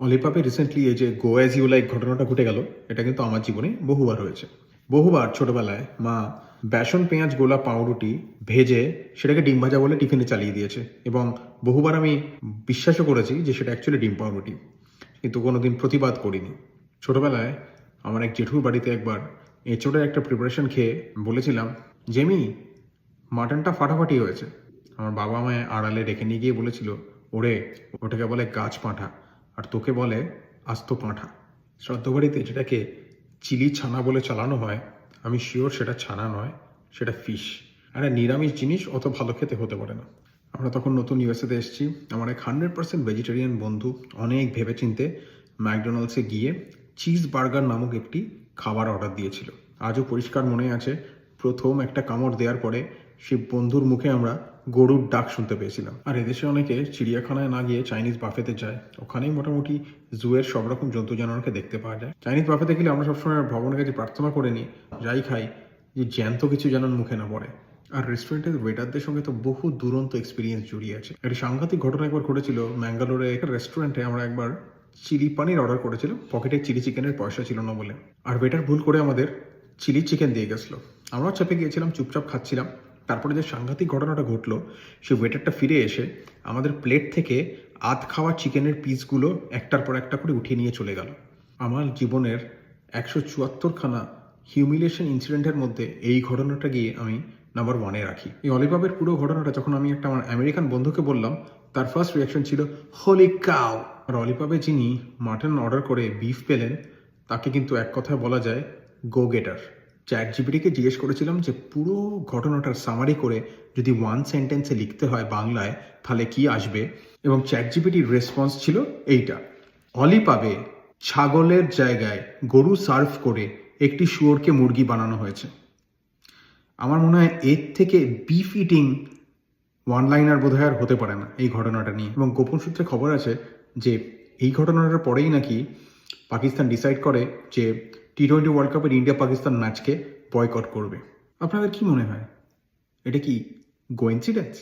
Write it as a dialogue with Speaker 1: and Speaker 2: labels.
Speaker 1: অলিপাপে recently এই যে গো as you like ঘটনাটা ঘটে গেল, এটা কিন্তু আমার জীবনে বহুবার হয়েছে। বহুবার ছোটবেলায় মা বেসন পেঁয়াজ গোলা পাউরুটি ভেজে সেটাকে ডিম ভাজা বলে টিফিনে চালিয়ে দিয়েছে, এবং বহুবার আমি বিশ্বাসও করেছি যে সেটা অ্যাকচুয়ালি ডিম পাউরুটি, কিন্তু কোনোদিন প্রতিবাদ করিনি। ছোটবেলায় আমার এক জেঠুর বাড়িতে একবার এঁচোড়ের একটা প্রিপারেশন খেয়ে বলেছিলাম, জেমি, মাটনটা ফাটাফাটি হয়েছে। আমার বাবা আমায় আড়ালে রেখে নিয়ে গিয়ে বলেছিল, ওরে, ওটাকে বলে গাছ পাঁঠা, আর তোকে বলে আস্ত পাঁঠা। শ্রাদ্ধ বাড়িতে যেটাকে চিলি ছানা বলে চালানো হয়, আমি শিওর সেটা ছানা নয়, সেটা ফিশ। আর নিরামিষ জিনিস অত ভালো খেতে হতে পারে না। আমরা তখন নতুন ইউএসএতে এসেছি। আমার এক 100% ভেজিটেরিয়ান বন্ধু অনেক ভেবেচিন্তে ম্যাকডোনাল্ডসে গিয়ে চিজ বার্গার নামক একটি খাবার অর্ডার দিয়েছিল। আজও পরিষ্কার মনে আছে, প্রথম একটা কামড় দেওয়ার পরে সে বন্ধুর মুখে আমরা গরুর ডাক শুনতে পেয়েছিলাম। আর এদেশে অনেকে চিড়িয়াখানায় না গিয়ে চাইনিজ বাফেতে যায়, ওখানেই মোটামুটি জুয়ের সব রকম জন্তু জানোয়ারকে দেখতে পাওয়া যায়। চাইনিজ বাফেতে গেলে আমরা সবসময় ভগবানের কাছে প্রার্থনা করে নিই, যাই খাই যে জ্যান্ত কিছু যেন মুখে না পড়ে। আর রেস্টুরেন্টের ওয়েটারদের সঙ্গে তো বহু দুরন্ত এক্সপিরিয়েন্স জড়িয়ে আছে। একটি সাংঘাতিক ঘটনা একবার ঘটেছিল ম্যাঙ্গালোরে একটা রেস্টুরেন্টে। আমরা একবার চিলি পানির অর্ডার করেছিলাম, পকেটে চিলি চিকেনের পয়সা ছিল না বলে, আর ওয়েটার ভুল করে আমাদের চিলি চিকেন দিয়ে গেছিলো। আমরাও চেপে গিয়েছিলাম, চুপচাপ খাচ্ছিলাম। তারপরে যে সাংঘাতিক ঘটনাটা ঘটলো, সেই ওয়েটারটা ফিরে এসে আমাদের প্লেট থেকে আধ খাওয়া চিকেনের পিসগুলো একটার পর একটা করে উঠিয়ে নিয়ে চলে গেল। আমার জীবনের 174খানা হিউমিলিয়েশন ইনসিডেন্টের মধ্যে এই ঘটনাটা গিয়ে আমি নাম্বার 1-এ রাখি। এই অলিভাবের পুরো ঘটনাটা যখন আমি একটা আমার আমেরিকান বন্ধুকে বললাম, তার ফার্স্ট রিয়াকশন ছিল হোলি কাউ। আর অলিভাবে যিনি মাটন অর্ডার করে বিফ পেলেন, তাকে কিন্তু এক কথায় বলা যায় গো গেটার। চ্যাট জিপিটিকে জিজ্ঞেস করেছিলাম যে পুরো ঘটনাটার সামারি করে যদি 1 সেন্টেন্সে লিখতে হয় বাংলায়, তাহলে কি আসবে, এবং চ্যাট জিপিটির রেসপন্স ছিল এইটা: অলিপাবে ছাগলের জায়গায় গরু সার্ভ করে একটি শুয়োরকে মুরগি বানানো হয়েছে। আমার মনে হয় এর থেকে বিফ ইটিং ওয়ান লাইনার বোধহয় আর হতে পারে না এই ঘটনাটা নিয়ে। এবং গোপন সূত্রে খবর আছে যে এই ঘটনাটার পরেই নাকি পাকিস্তান ডিসাইড করে যে T20 ওয়ার্ল্ড কাপের ইন্ডিয়া পাকিস্তান ম্যাচকে বয়কট করবে। আপনাদের কি মনে হয়, এটা কি কোইন্সিডেন্স?